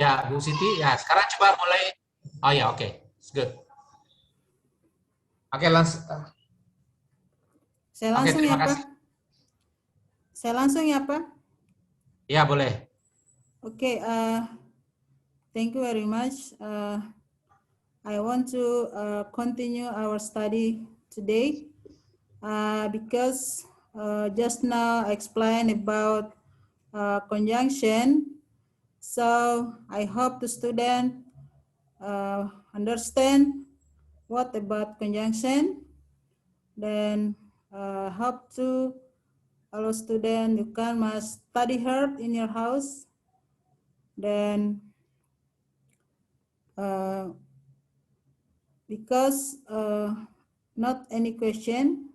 Ya, Bu Siti. Ya, sekarang coba mulai. Oh ya, oke. It's good. Oke, langsung. Saya Oke, langsung terima ya, Pak. kasih. Saya langsung ya, Pak. Ya, boleh. Oke, thank you very much. I want to continue our study today because just now I explained about conjunction. So I hope the student understand what about conjunction. Then hope to all student you can must study hard in your house. Then because not any question,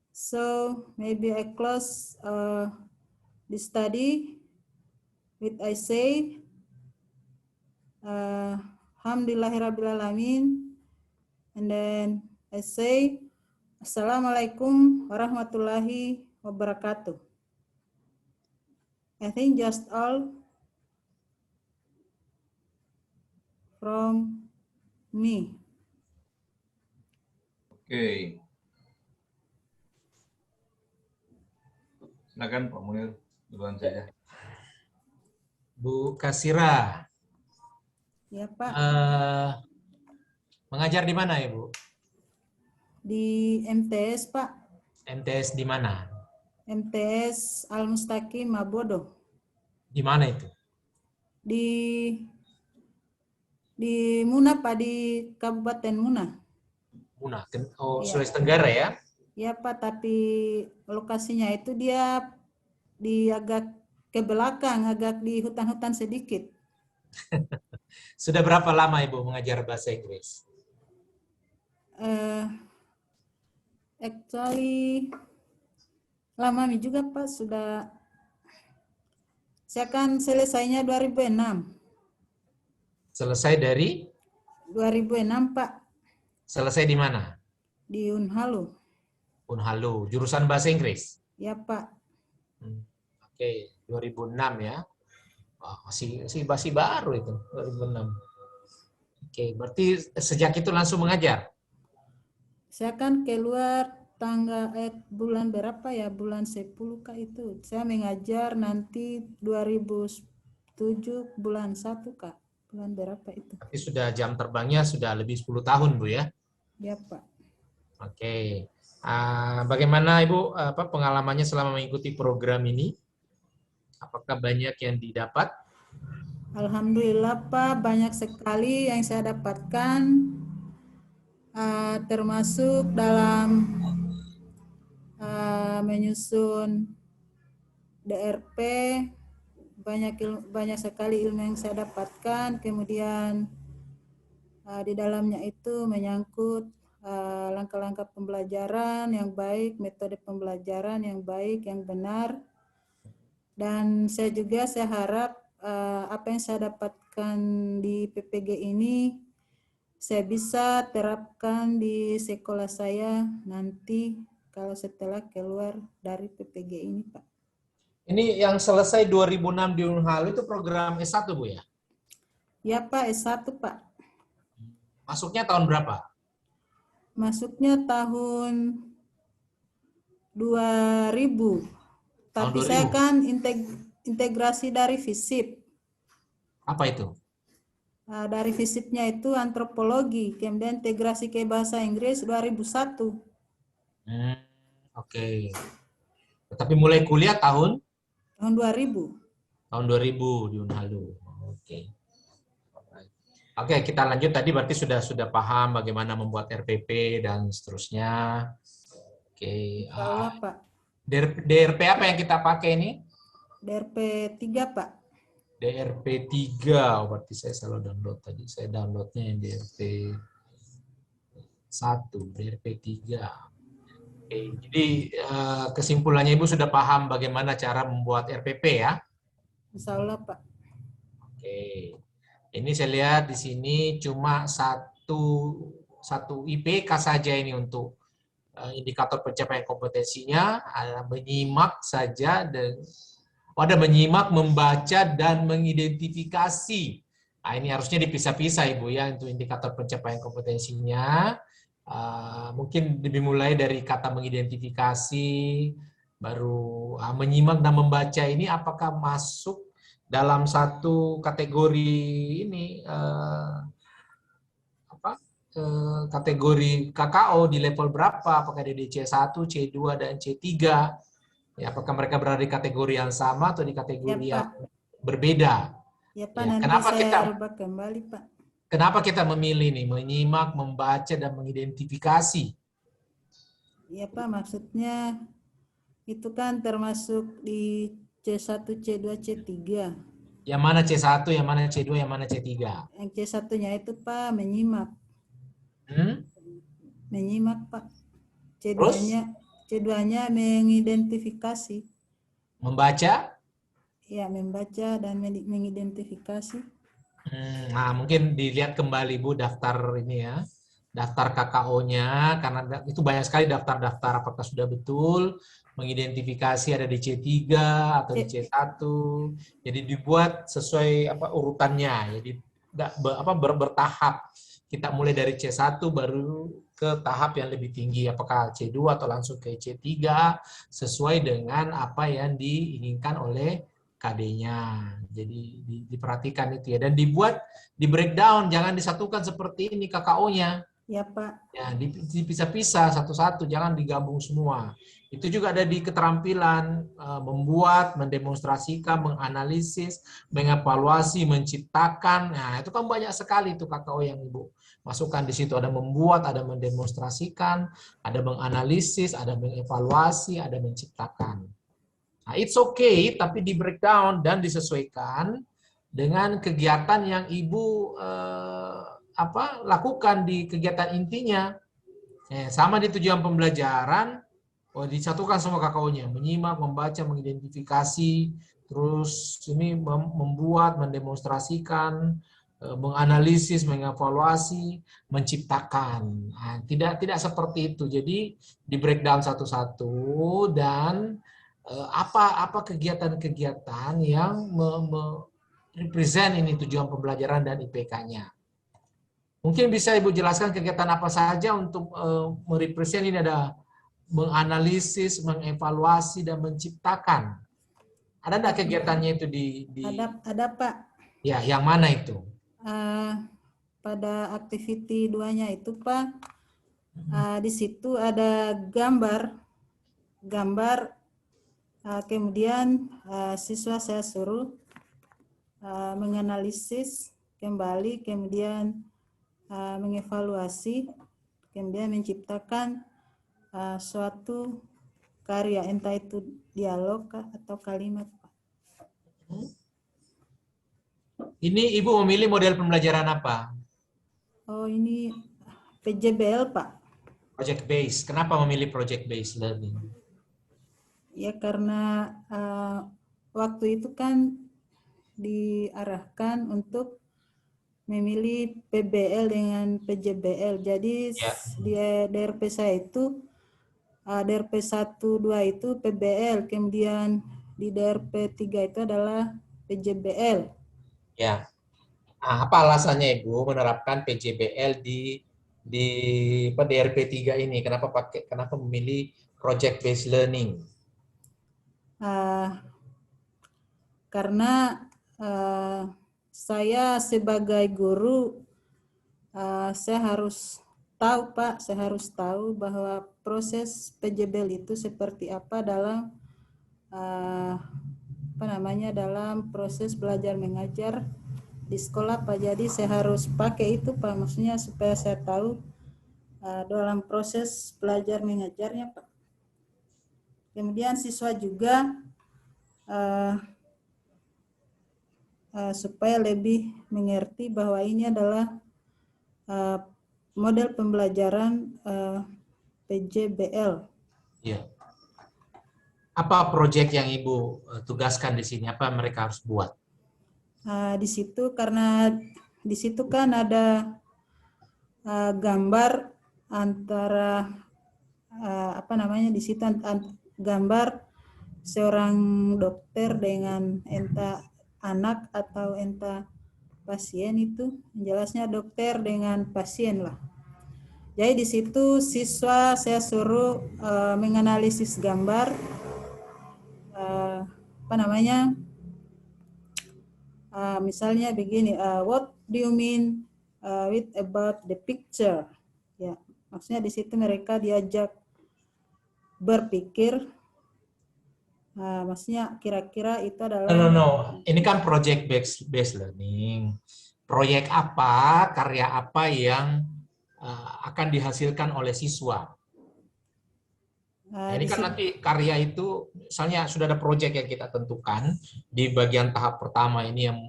so maybe I close the study with I say Alhamdulillahirrabbilalamin, and then I say Assalamualaikum warahmatullahi wabarakatuh. I think just all from me. Oke. Silakan Pak Munir, duluan saja. Bu Kasira. Ya, Pak. Mengajar di mana, Ibu? Di MTS, Pak. MTS di mana? MTS Al-Mustaqim Mabodo. Di mana itu? Di Muna, Pak, di Kabupaten Muna. Muna. Oh, Ya. Sulawesi Tenggara ya? Ya, Pak, tapi lokasinya itu dia di agak ke belakang, agak di hutan-hutan sedikit. Sudah berapa lama Ibu mengajar bahasa Inggris? Actually lama juga, Pak, sudah. Saya kan selesainya 2006. Selesai dari? 2006, Pak. Selesai di mana? Di Unhalu. Unhalu. Jurusan bahasa Inggris? Ya, Pak. Oke, 2006 ya. Oh, masih baru itu, 2006. Oke, berarti sejak itu langsung mengajar? Saya kan keluar bulan berapa ya? Bulan 10 Kak itu. Saya mengajar nanti 2007 bulan 1 Kak. Bulan berapa itu? Tapi sudah jam terbangnya sudah lebih 10 tahun Bu ya? Ya, Pak. Oke. Bagaimana Ibu pengalamannya selama mengikuti program ini? Apakah banyak yang didapat? Alhamdulillah, Pak, banyak sekali yang saya dapatkan, termasuk dalam menyusun DRP. Banyak sekali ilmu yang saya dapatkan. Kemudian di dalamnya itu menyangkut langkah-langkah pembelajaran yang baik, metode pembelajaran yang baik, yang benar. Dan saya harap apa yang saya dapatkan di PPG ini saya bisa terapkan di sekolah saya nanti kalau setelah keluar dari PPG ini, Pak. Ini yang selesai 2006 di Unhal itu program S1 Bu ya? Ya, Pak, S1, Pak. Masuknya tahun berapa? Masuknya tahun 2000. Tapi 2000. saya kan integrasi dari FISIP. Apa itu? Dari FISIP-nya itu antropologi, kemudian integrasi ke bahasa Inggris 2001. Oke. Tapi mulai kuliah tahun 2000. Tahun 2000 di Unhalu. Oke. Oke, kita lanjut tadi berarti sudah paham bagaimana membuat RPP dan seterusnya. Oke. Pak. DRP apa yang kita pakai ini? DRP 3, Pak. DRP 3, berarti saya salah download tadi. Saya downloadnya yang DRP 1, DRP 3. Oke, jadi kesimpulannya Ibu sudah paham bagaimana cara membuat RPP ya? Insya Allah, Pak. Oke, ini saya lihat di sini cuma satu IPK saja ini untuk indikator pencapaian kompetensinya, menyimak saja dan ada menyimak, membaca, dan mengidentifikasi. Nah, ini harusnya dipisah-pisah, Ibu, ya, untuk indikator pencapaian kompetensinya. Mungkin dimulai dari kata mengidentifikasi, baru menyimak dan membaca ini apakah masuk dalam satu kategori ini, kategori KKO di level berapa, apakah di C1, C2, dan C3. Ya, apakah mereka berada di kategori yang sama atau di kategori Ya, yang Pak. berbeda? Ya, Pak, Ya, nanti saya rubah kembali, Pak. kenapa kita memilih nih menyimak, membaca, dan mengidentifikasi? Ya, Pak, maksudnya itu kan termasuk di C1, C2, C3. Yang mana C1, yang mana C2, yang mana C3? Yang C1-nya itu, Pak, menyimak. Menyimak, Pak. Terus? C2-nya mengidentifikasi. Membaca? Ya, membaca dan mengidentifikasi. Nah, mungkin dilihat kembali, Bu, daftar ini ya. Daftar KKO-nya, karena itu banyak sekali daftar-daftar, apakah sudah betul mengidentifikasi ada di C3 atau di C1. Jadi dibuat sesuai urutannya. Jadi bertahap. Kita mulai dari C1 baru ke tahap yang lebih tinggi, apakah C2 atau langsung ke C3 sesuai dengan apa yang diinginkan oleh KD-nya. Jadi diperhatikan itu ya, dan dibuat di breakdown, jangan disatukan seperti ini KKO-nya. Ya, Pak. Ya, dipisah-pisah satu-satu, jangan digabung semua. Itu juga ada di keterampilan membuat, mendemonstrasikan, menganalisis, mengevaluasi, menciptakan. Nah, itu kan banyak sekali itu KKO yang Ibu masukkan di situ. Ada membuat, ada mendemonstrasikan, ada menganalisis, ada mengevaluasi, ada menciptakan. Nah, it's okay, tapi di breakdown dan disesuaikan dengan kegiatan yang Ibu lakukan di kegiatan intinya. Sama di tujuan pembelajaran, disatukan semua KKO-nya, menyimak, membaca, mengidentifikasi, terus ini membuat, mendemonstrasikan, menganalisis, mengevaluasi, menciptakan. Nah, tidak seperti itu. Jadi di breakdown satu-satu, dan apa kegiatan-kegiatan yang represent ini tujuan pembelajaran dan IPK-nya. Mungkin bisa Ibu jelaskan kegiatan apa saja untuk merepresent ini, ada menganalisis, mengevaluasi, dan menciptakan. Ada enggak kegiatannya itu di Ada, Pak. Ya, yang mana itu? Pada activity 2-nya itu, Pak, di situ ada gambar, kemudian siswa saya suruh menganalisis kembali, kemudian mengevaluasi, kemudian menciptakan suatu karya, entah itu dialog atau kalimat, Pak. Ini Ibu memilih model pembelajaran apa? Oh, ini PJBL, Pak. Project based. Kenapa memilih project based learning? Ya, karena waktu itu kan diarahkan untuk memilih PBL dengan PJBL. Jadi di DRP saya itu, DRP 1-2 itu PBL, kemudian di DRP 3 itu adalah PJBL. Ya. Apa alasannya Ibu menerapkan PJBL di DRP 3 ini? Kenapa memilih project based learning? Karena saya sebagai guru, saya harus tahu, Pak, saya harus tahu bahwa proses PJBL itu seperti apa dalam dalam proses belajar mengajar di sekolah, Pak. Jadi saya harus pakai itu, Pak, maksudnya supaya saya tahu dalam proses belajar mengajarnya, Pak. Kemudian siswa juga supaya lebih mengerti bahwa ini adalah model pembelajaran PJBL. Iya. Apa proyek yang Ibu tugaskan di sini? Apa mereka harus buat? Di situ, karena di situ kan ada gambar antara di situ gambar seorang dokter dengan entah anak atau entah pasien itu, jelasnya dokter dengan pasien lah. Jadi di situ siswa saya suruh menganalisis gambar, misalnya begini, what do you mean with about the picture? Ya, maksudnya di situ mereka diajak berpikir, maksudnya kira-kira itu adalah No. Ini kan project based learning. Proyek apa, karya apa yang akan dihasilkan oleh siswa? Nah, ini kan nanti karya itu, misalnya sudah ada proyek yang kita tentukan di bagian tahap pertama ini yang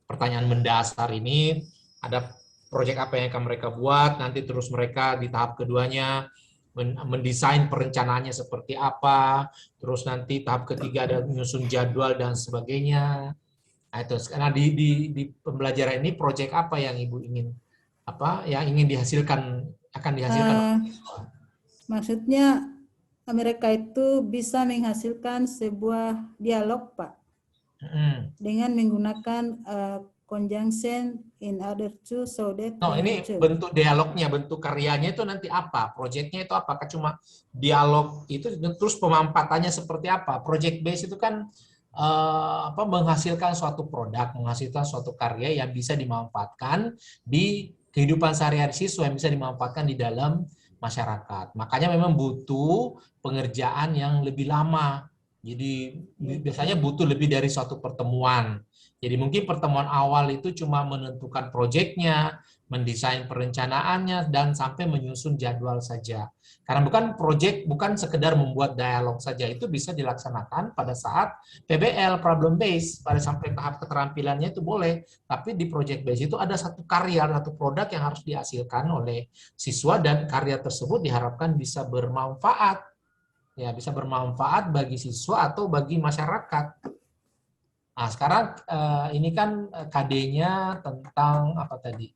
pertanyaan mendasar ini, ada proyek apa yang akan mereka buat, nanti terus mereka di tahap keduanya mendesain perencanaannya seperti apa, terus nanti tahap ketiga ada menyusun jadwal dan sebagainya. Nah, itu karena di pembelajaran ini proyek apa yang Ibu ingin yang ingin dihasilkan, akan dihasilkan? Maksudnya mereka itu bisa menghasilkan sebuah dialog, Pak, dengan menggunakan conjunction in order to, so that. No, ini bentuk dialognya, bentuk karyanya itu nanti apa? Proyeknya itu apakah cuma dialog itu, terus pemampatannya seperti apa? Project base itu kan menghasilkan suatu produk, menghasilkan suatu karya yang bisa dimanfaatkan di kehidupan sehari-hari siswa, yang bisa dimanfaatkan di dalam masyarakat. Makanya memang butuh pengerjaan yang lebih lama. Jadi biasanya butuh lebih dari suatu pertemuan. Jadi mungkin pertemuan awal itu cuma menentukan proyeknya, mendesain perencanaannya, dan sampai menyusun jadwal saja. Karena bukan proyek, bukan sekedar membuat dialog saja, itu bisa dilaksanakan pada saat PBL, problem base, pada sampai tahap keterampilannya itu boleh. Tapi di project base itu ada satu karya, satu produk yang harus dihasilkan oleh siswa, dan karya tersebut diharapkan bisa bermanfaat. Ya, bisa bermanfaat bagi siswa atau bagi masyarakat. Nah, sekarang ini kan KD-nya tentang apa tadi?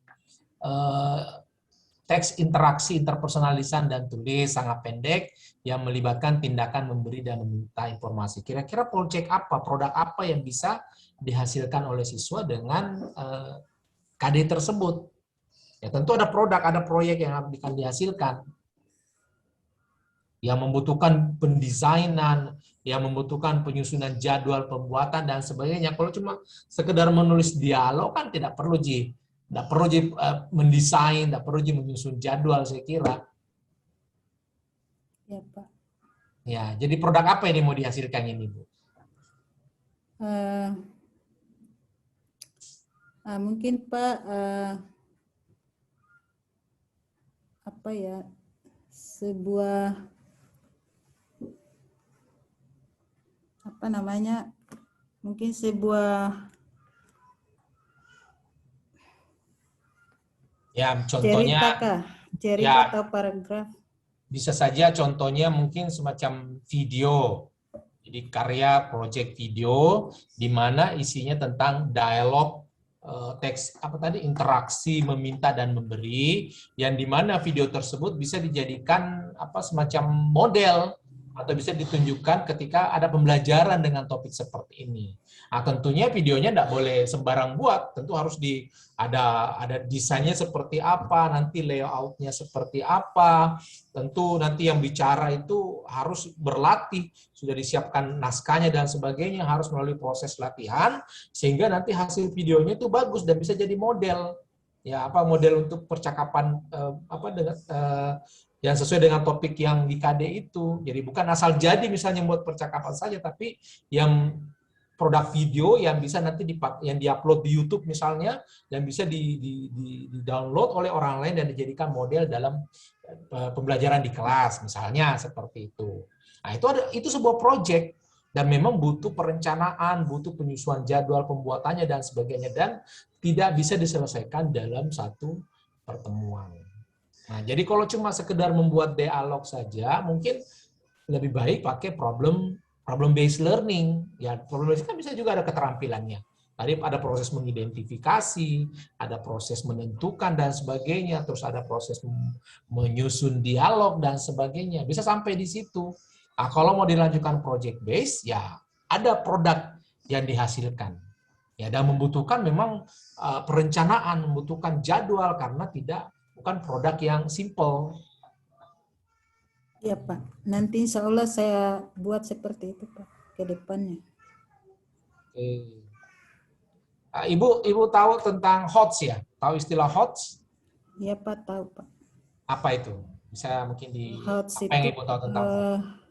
Teks interaksi interpersonal lisan dan tulis sangat pendek yang melibatkan tindakan memberi dan meminta informasi. Kira-kira proyek apa, produk apa yang bisa dihasilkan oleh siswa dengan KD tersebut? Ya, tentu ada produk, ada proyek yang akan dihasilkan. Yang membutuhkan pendesainan, yang membutuhkan penyusunan jadwal pembuatan dan sebagainya. Kalau cuma sekedar menulis dialog kan tidak perlu mendesain, tidak perlu menyusun jadwal, saya kira. Ya, Pak. Ya, jadi produk apa ini mau dihasilkan ini, Bu? Mungkin Pak sebuah mungkin sebuah contohnya cerita atau paragraf. Bisa saja contohnya mungkin semacam video. Jadi karya proyek video di mana isinya tentang dialog, teks interaksi meminta dan memberi, yang di mana video tersebut bisa dijadikan semacam model atau bisa ditunjukkan ketika ada pembelajaran dengan topik seperti ini. Nah, tentunya videonya tidak boleh sembarang buat, tentu harus ada desainnya seperti apa, nanti layoutnya seperti apa, tentu nanti yang bicara itu harus berlatih, sudah disiapkan naskahnya dan sebagainya, harus melalui proses latihan sehingga nanti hasil videonya itu bagus dan bisa jadi model. Ya, model untuk percakapan yang sesuai dengan topik yang di KD itu. Jadi bukan asal jadi misalnya buat percakapan saja, tapi yang produk video yang bisa nanti yang diupload di YouTube misalnya, dan bisa di-download oleh orang lain dan dijadikan model dalam pembelajaran di kelas misalnya, seperti itu. Nah, itu sebuah project dan memang butuh perencanaan, butuh penyusunan jadwal pembuatannya dan sebagainya, dan tidak bisa diselesaikan dalam satu pertemuan. Nah, jadi kalau cuma sekedar membuat dialog saja, mungkin lebih baik pakai problem based learning. Ya, problem based kan bisa juga ada keterampilannya. Tadi ada proses mengidentifikasi, ada proses menentukan dan sebagainya, terus ada proses menyusun dialog dan sebagainya. Bisa sampai di situ. Nah, kalau mau dilanjutkan project base, ya ada produk yang dihasilkan. Ya, dan membutuhkan memang perencanaan, membutuhkan jadwal karena bukan produk yang simple. Ya Pak, nanti insya Allah saya buat seperti itu Pak ke depannya. Oke. Ibu tahu tentang HOTS ya? Tahu istilah HOTS? Ya Pak, tahu Pak. Apa itu? Bisa mungkin HOTS apa yang itu Ibu tahu tentang HOTS?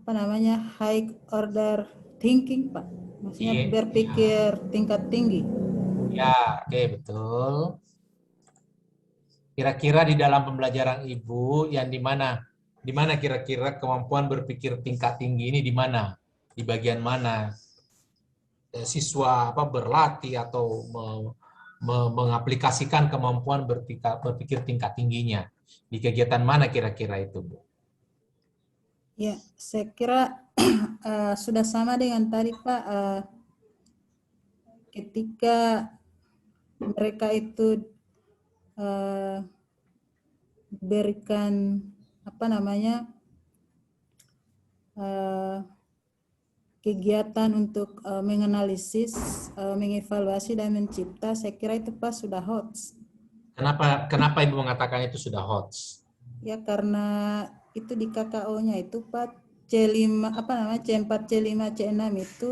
apa namanya, high order thinking Pak. Maksudnya Iya, berpikir tingkat tinggi. ya, oke, betul. Kira-kira di dalam pembelajaran Ibu yang di mana? Di mana kira-kira kemampuan berpikir tingkat tinggi ini di mana? Di bagian mana? Siswa berlatih atau mengaplikasikan kemampuan berpikir tingkat tingginya. Di kegiatan mana kira-kira itu, Bu? Ya, saya kira sudah sama dengan tadi Pak. Ketika mereka itu berikan apa namanya kegiatan untuk menganalisis, mengevaluasi dan mencipta, saya kira itu Pak sudah HOTS. Kenapa Ibu mengatakan itu sudah HOTS? Ya karena itu di KKO-nya itu Pak C5 apa namanya C4, C5, C6 itu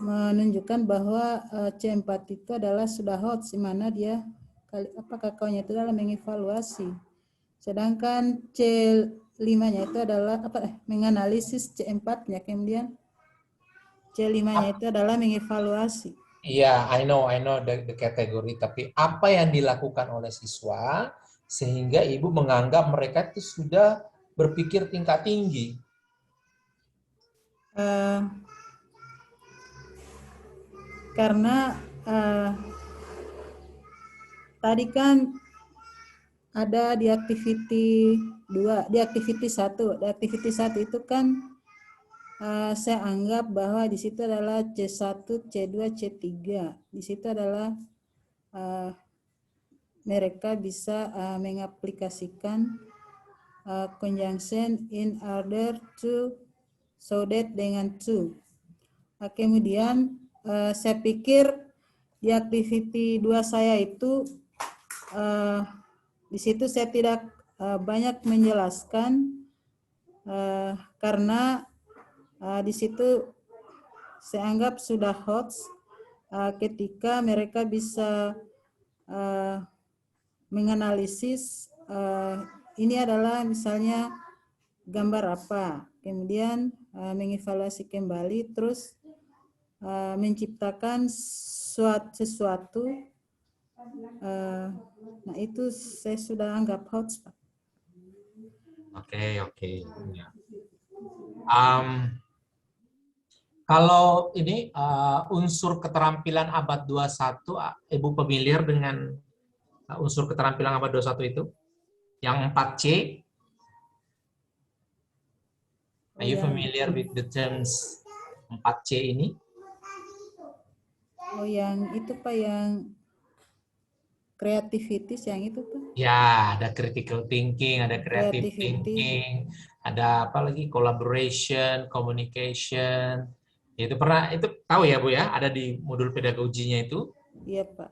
menunjukkan bahwa C4 itu adalah sudah HOTS, di mana dia KKO-nya itu adalah mengevaluasi. Sedangkan C5-nya itu adalah menganalisis, C4-nya kemudian C5-nya itu adalah mengevaluasi. Iya, I know the category. Tapi apa yang dilakukan oleh siswa sehingga Ibu menganggap mereka itu sudah berpikir tingkat tinggi? Karena tadi kan ada di activity 2, di activity 1. Di activity 1 itu kan saya anggap bahwa di situ adalah C1, C2, C3. Di situ adalah mereka bisa mengaplikasikan conjunction in order to, so that dengan to. Kemudian saya pikir di activity 2 saya itu di situ saya tidak banyak menjelaskan karena di situ saya anggap sudah HOTS ketika mereka bisa menganalisis ini adalah misalnya gambar apa, kemudian mengevaluasi kembali, terus menciptakan sesuatu. Nah itu saya sudah anggap HOTS Pak. Oke. Ya. Kalau ini unsur keterampilan abad 21, Ibu familiar dengan unsur keterampilan abad 21 itu? Yang 4C? Are you familiar with the terms 4C ini? Oh yang itu Pak, yang kreativitas yang itu Pak? Ya, ada critical thinking, ada creative thinking, ada apa lagi, collaboration, communication. Itu tahu ya Bu ya, ada di modul pedagoginya itu. Iya Pak.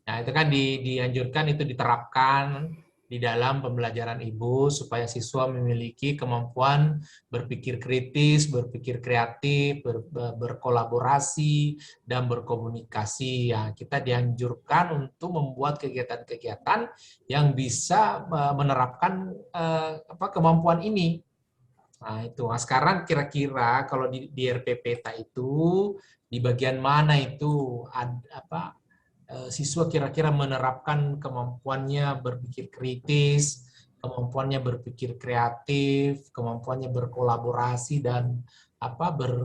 Nah, itu kan dianjurkan itu diterapkan di dalam pembelajaran Ibu supaya siswa memiliki kemampuan berpikir kritis, berpikir kreatif, berkolaborasi, dan berkomunikasi. Ya, kita dianjurkan untuk membuat kegiatan-kegiatan yang bisa menerapkan kemampuan ini. Nah, itu. Nah, sekarang kira-kira kalau di RPPTA itu di bagian mana itu siswa kira-kira menerapkan kemampuannya berpikir kritis, kemampuannya berpikir kreatif, kemampuannya berkolaborasi dan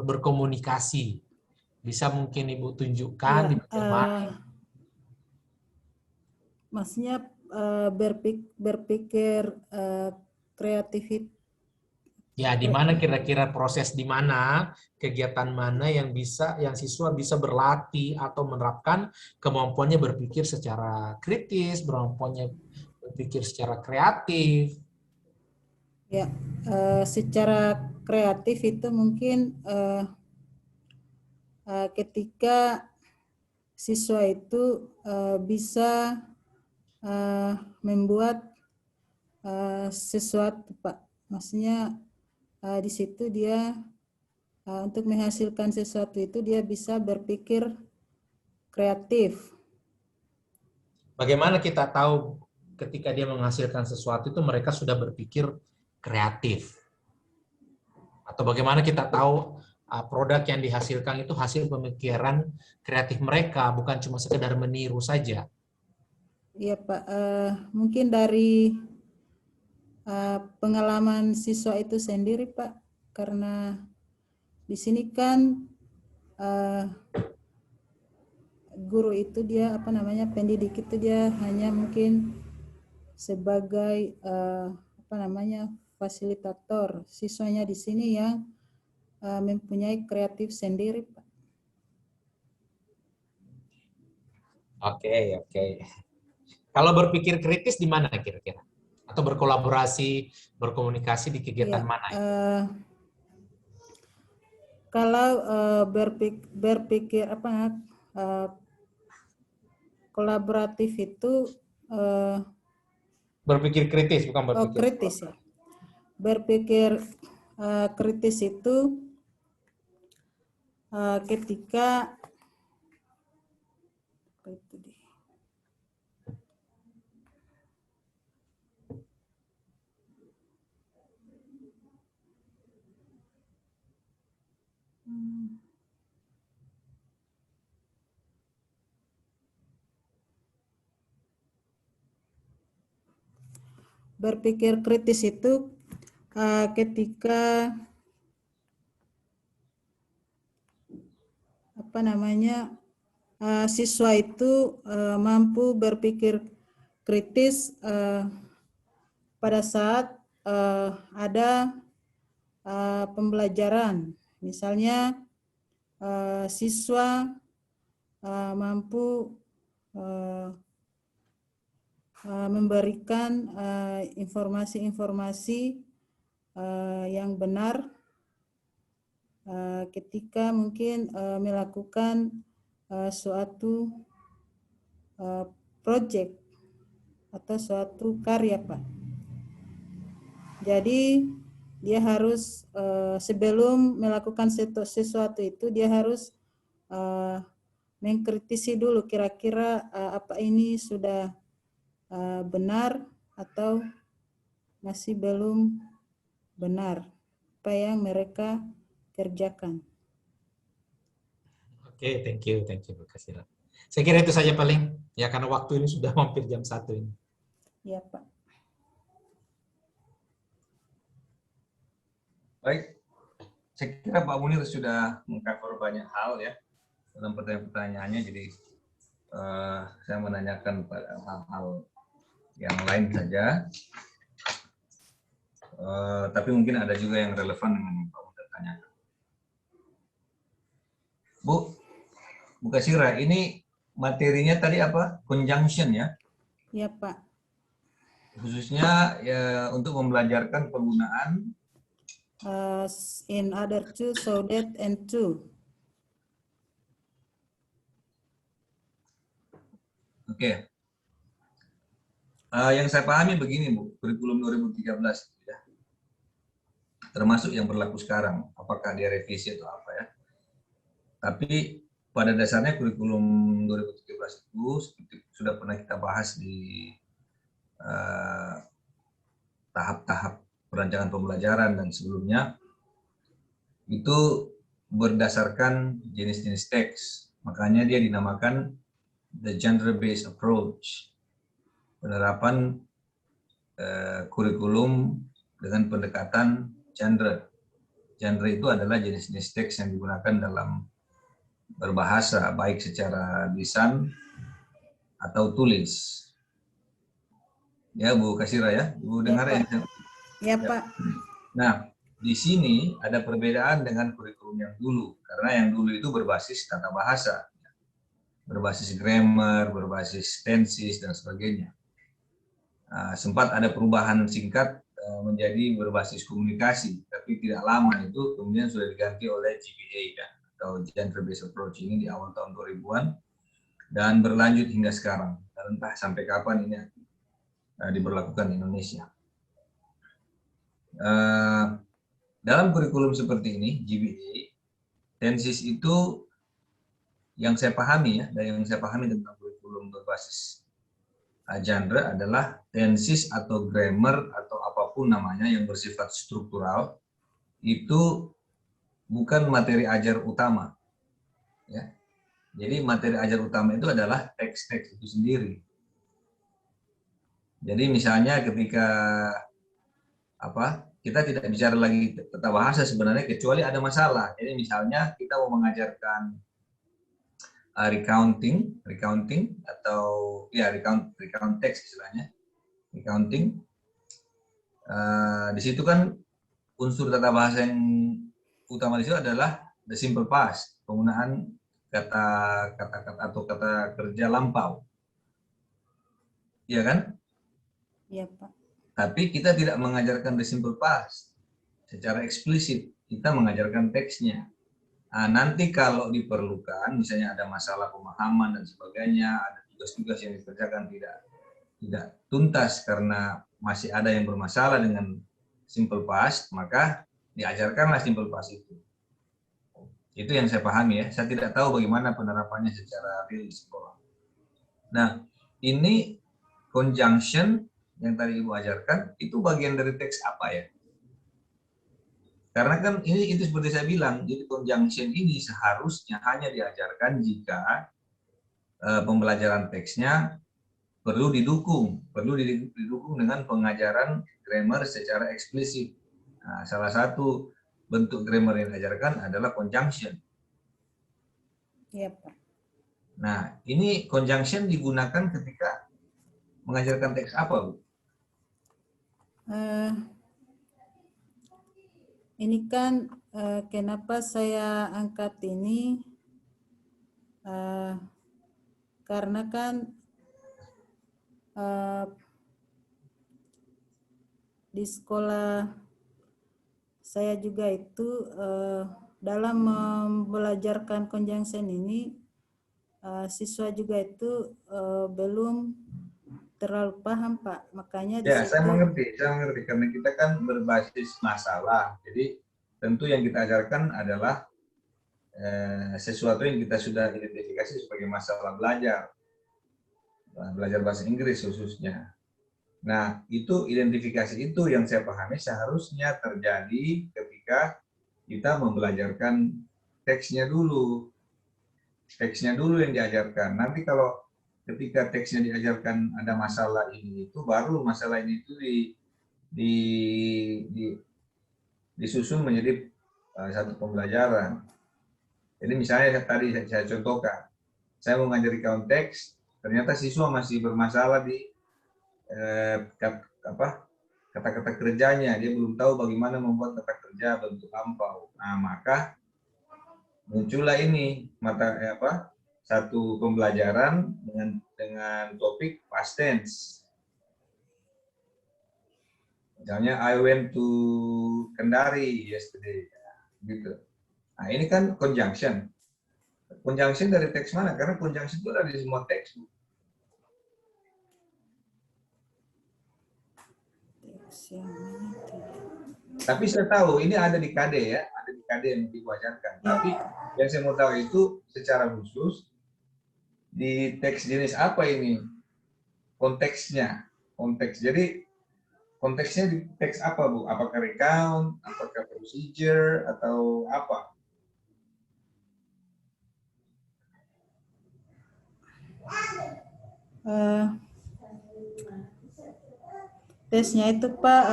berkomunikasi. Bisa mungkin Ibu tunjukkan Ya, di bagian mana? maksudnya berpikir kreatif. Ya, di mana kira-kira proses di mana, kegiatan mana yang siswa bisa berlatih atau menerapkan kemampuannya berpikir secara kritis, kemampuannya berpikir secara kreatif. Ya, secara kreatif itu mungkin ketika siswa itu bisa membuat sesuatu, Pak. Maksudnya di situ dia untuk menghasilkan sesuatu itu dia bisa berpikir kreatif. Bagaimana kita tahu ketika dia menghasilkan sesuatu itu mereka sudah berpikir kreatif? Atau bagaimana kita tahu produk yang dihasilkan itu hasil pemikiran kreatif mereka, bukan cuma sekedar meniru saja? Iya Pak, mungkin dari pengalaman siswa itu sendiri Pak, karena di sini kan guru itu dia pendidik itu dia hanya mungkin sebagai fasilitator. Siswanya di sini yang mempunyai kreatif sendiri Pak. Oke, oke. Kalau berpikir kritis di mana kira-kira? Atau berkolaborasi, berkomunikasi di kegiatan Ya, mana? kalau berpikir kolaboratif itu Berpikir kritis, bukan berpikir kritis ya. Berpikir kritis itu ketika berpikir kritis itu ketika siswa itu mampu berpikir kritis pada saat ada pembelajaran. Misalnya siswa mampu memberikan informasi-informasi yang benar ketika mungkin melakukan suatu proyek atau suatu karya Pak. Jadi dia harus sebelum melakukan sesuatu itu dia harus mengkritisi dulu kira-kira apa ini sudah benar atau masih belum benar apa yang mereka kerjakan. Oke, thank you Bu Kasira. Saya kira itu saja paling, ya karena waktu ini sudah hampir jam 1 ini. Ya Pak. Baik, saya kira Pak Munir sudah mengcover banyak hal ya dalam pertanyaan-pertanyaannya, jadi saya menanyakan pada hal-hal yang lain saja. Tapi mungkin ada juga yang relevan dengan yang Pak Munir tanyakan. Bu Kasira, ini materinya tadi apa? Conjunction ya? Ya Pak. Khususnya ya, untuk membelajarkan penggunaan in order to, so that, and to. Oke. Yang saya pahami begini Bu, kurikulum 2013 ya, termasuk yang berlaku sekarang, apakah dia revisi atau apa ya. Tapi pada dasarnya kurikulum 2013 itu seperti sudah pernah kita bahas di tahap-tahap perancangan pembelajaran dan sebelumnya, itu berdasarkan jenis-jenis teks. Makanya dia dinamakan the gender-based approach. Penerapan kurikulum dengan pendekatan gender. Gender itu adalah jenis-jenis teks yang digunakan dalam berbahasa, baik secara lisan atau tulis. Ya Bu Kasira ya, Ibu dengar ya? Ya Pak. Nah, di sini ada perbedaan dengan kurikulum yang dulu, karena yang dulu itu berbasis tata bahasa, berbasis grammar, berbasis tenses dan sebagainya. Sempat ada perubahan singkat menjadi berbasis komunikasi, tapi tidak lama itu kemudian sudah diganti oleh GBA kan, atau Gender Based Approach ini di awal tahun 2000-an dan berlanjut hingga sekarang. Dan entah sampai kapan ini diberlakukan di Indonesia. Dalam kurikulum seperti ini, GBA, tensis itu yang saya pahami ya, dan yang saya pahami tentang kurikulum berbasis genre adalah tensis atau grammar atau apapun namanya yang bersifat struktural itu bukan materi ajar utama. Ya. Jadi materi ajar utama itu adalah teks-teks itu sendiri. Jadi misalnya ketika kita tidak bicara lagi tata bahasa sebenarnya kecuali ada masalah. Jadi misalnya kita mau mengajarkan recounting atau ya recount text istilahnya, recounting. Di situ kan unsur tata bahasa yang utama di situ adalah the simple past, penggunaan kata-kata atau kata kerja lampau, iya kan? Iya, Pak. Tapi kita tidak mengajarkan the simple past secara eksplisit, kita mengajarkan teksnya. Nah, nanti kalau diperlukan, misalnya ada masalah pemahaman dan sebagainya, ada tugas-tugas yang dikerjakan tidak tuntas karena masih ada yang bermasalah dengan simple past, maka diajarkanlah simple past itu. Itu yang saya pahami ya. Saya tidak tahu bagaimana penerapannya secara real di sekolah. Nah, ini conjunction yang tadi Ibu ajarkan, itu bagian dari teks apa ya? Karena kan itu seperti saya bilang, jadi conjunction ini seharusnya hanya diajarkan jika pembelajaran teksnya perlu didukung dengan pengajaran grammar secara eksplisit. Nah, salah satu bentuk grammar yang diajarkan adalah conjunction. Iya, Pak. Nah, ini conjunction digunakan ketika mengajarkan teks apa, Bu? Ini kan kenapa saya angkat ini, karena kan di sekolah saya juga itu dalam membelajarkan conjunction ini siswa juga itu belum terlalu paham, Pak. Makanya di Ya, situ. saya mengerti karena kita kan berbasis masalah. Jadi tentu yang kita ajarkan adalah sesuatu yang kita sudah identifikasi sebagai masalah belajar bahasa Inggris khususnya. Nah, itu identifikasi itu yang saya pahami seharusnya terjadi ketika kita membelajarkan teksnya dulu yang diajarkan. Nanti kalau ketika teksnya diajarkan ada masalah ini itu, baru masalah ini itu disusun menjadi satu pembelajaran. Jadi misalnya tadi saya contohkan, saya mau ngajari konteks, ternyata siswa masih bermasalah di kata-kata kerjanya, dia belum tahu bagaimana membuat kata kerja bentuk lampau. Nah, maka muncullah ini satu pembelajaran dengan topik past tense. Misalnya I went to Kendari yesterday, gitu. Nah, ini kan conjunction. Conjunction dari teks mana? Karena conjunction itu ada di semua teks. Tapi saya tahu ini ada di KD ya, ada di KD yang diwajarkan. Tapi yang saya mau tahu itu secara khusus di teks jenis apa ini konteksnya, Jadi konteksnya di teks apa, Bu? Apakah recount, apakah procedure, atau apa? Tesnya itu, Pak,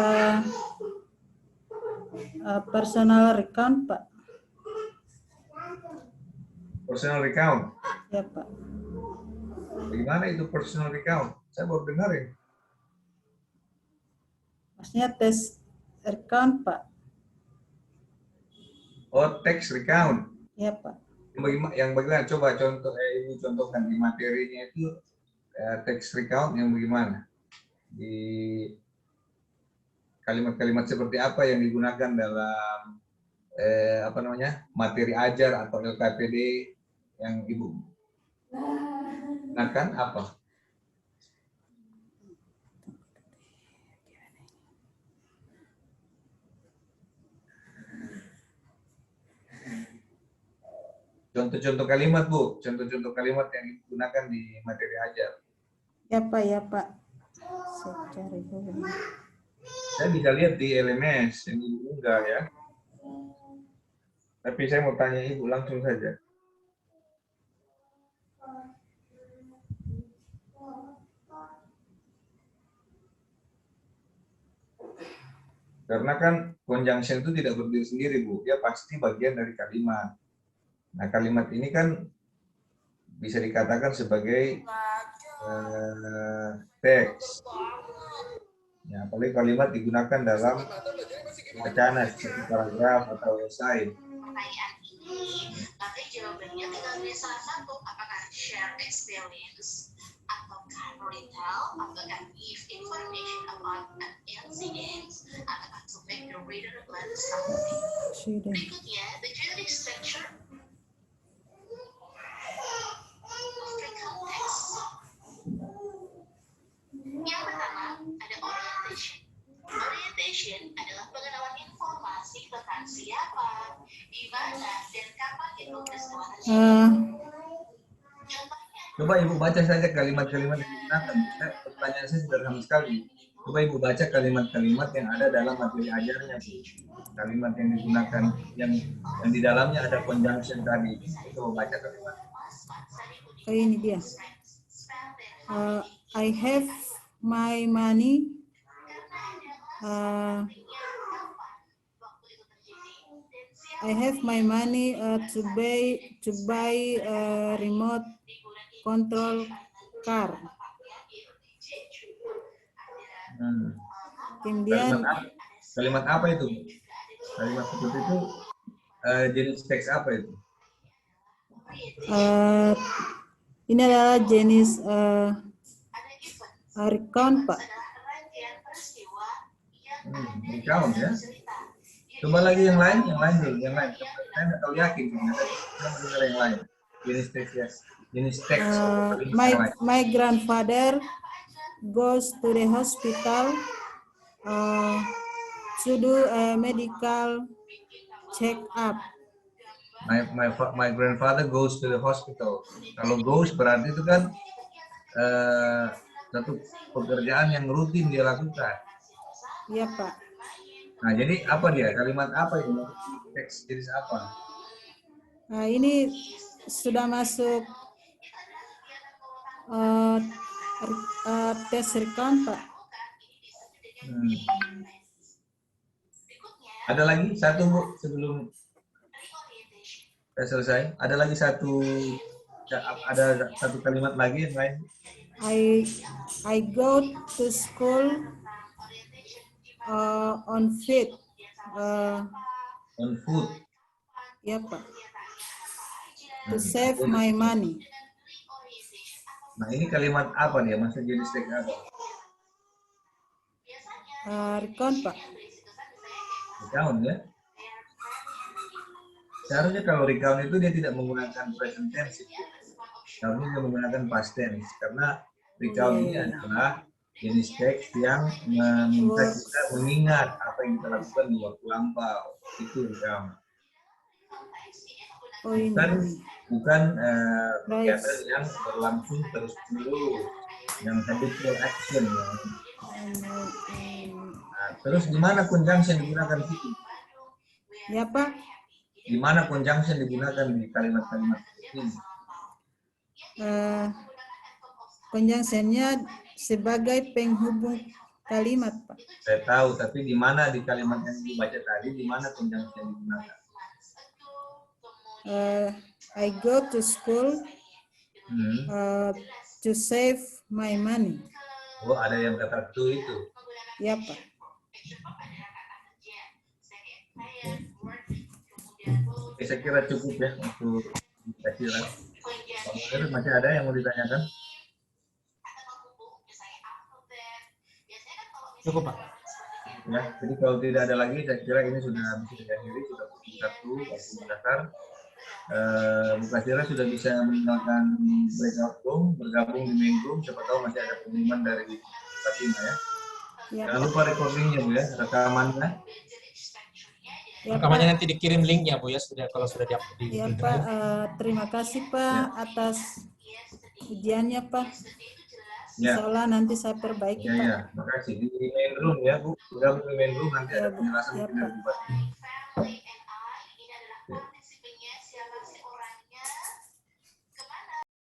personal recount, Pak. Personal recount? Ya, Pak. Bagaimana itu personal recount? Saya baru dengar ya. Maksudnya tes recount, Pak. Oh, text recount. Ya, Pak. Yang bagaimana? Coba ini contohkan di materinya itu text recount yang bagaimana? Di kalimat-kalimat seperti apa yang digunakan dalam materi ajar atau LKPD yang Ibu gunakan apa? Contoh-contoh kalimat, Bu. Contoh-contoh kalimat yang digunakan di materi ajar. Ya Pak, ya Pak. Saya cari dulu. Saya bisa lihat di LMS yang Ibu unggah ya. Tapi saya mau tanya Ibu langsung saja. Karena kan conjunction itu tidak berdiri sendiri, Bu. Dia pasti bagian dari kalimat. Nah, kalimat ini kan bisa dikatakan sebagai teks. Ya, apalagi kalimat digunakan dalam wacana seperti paragraf atau esai. Pertanyaan ini, nanti jawabannya tinggal pilih salah satu. Apakah share experience, ataukah retell, ataukah give information about an incident, ataukah to make the reader learn something. Berikutnya, the generic structure yang pertama ada orientation. Orientation adalah pengenalan informasi tentang siapa, di mana, dan kapan ditulis Coba Ibu baca saja kalimat-kalimat yang digunakan. Pertanyaan saya sederhana sekali. Coba Ibu baca kalimat-kalimat yang ada dalam materi ajarnya. Kalimat yang digunakan, yang di dalamnya ada conjunction tadi. Coba baca kalimat. Oh, ini dia. I have my money. I have my money to buy a remote control car. Kemudian kalimat apa itu? Kalimat seperti itu jenis teks apa itu? Ini adalah jenis recount, Pak. Recount ya. Coba lagi yang lain dulu, yang lain. Saya nggak tahu yakin, saya mendengar yang lain. Jenis teks ya. Jenis teks. My grandfather goes to the hospital to do a medical check up. My grandfather goes to the hospital. Kalau goes berarti itu kan satu pekerjaan yang rutin dia lakukan. Iya, Pak. Nah, jadi apa dia? Kalimat apa itu? Teks jenis apa? Nah, ini sudah masuk tes recount, Pak. Ada lagi satu, Bu, sebelum selesai. Ada lagi satu kalimat lagi yang lain. I go to school on foot. On foot. Ya, Pak. To save my money. Nah, ini kalimat apa dia? Maksud jenis teks apa? Recount, Pak. Recount ya? Seharusnya kalau recount itu dia tidak menggunakan present tense. Seharusnya dia menggunakan past tense. Karena recount ini adalah jenis teks yang meminta kita mengingat apa yang kita lakukan di waktu lampau. Itu recount. Bukan kegiatan yang berlangsung terus-menerus, yang habitual action. Ya. Nah, terus di mana conjunction digunakan di situ? Ya, Pak. Di mana conjunction digunakan di kalimat-kalimat ini? Conjunctionnya sebagai penghubung kalimat, Pak. Saya tahu, tapi di mana di kalimat yang dibaca tadi, di mana conjunction digunakan? I go to school to save my money. Oh, ada yang kata to itu. Ya, Pak. Oke, saya kira cukup ya untuk diskusi. Masih ada yang mau ditanyakan? Cukup, Pak. Ya, jadi kalau tidak ada lagi, saya kira ini sudah bisa diakhiri, sudah pukul 1 waktu mendaftar. Bu Kasira sudah bisa meninggalkan breakout room, bergabung di main room, siapa tahu masih ada pengumuman dari Fatima ya. Ya, Jangan Pak. lupa recordingnya Bu ya, rekamannya. Ya, Rekamannya Pak. nanti dikirim linknya Bu ya, kalau sudah di-upload di Ya, Google Pak. Drive. Terima kasih, Pak, atas ujiannya, Pak. Ya, Insya Allah nanti saya perbaiki, ya, Pak. ya, makasih. Di main room ya Bu, bergabung di main room, nanti Ya, ada Bu. penjelasan Ya, mungkin dari Pak. Bu Fatima. Family and I ini adalah Ya.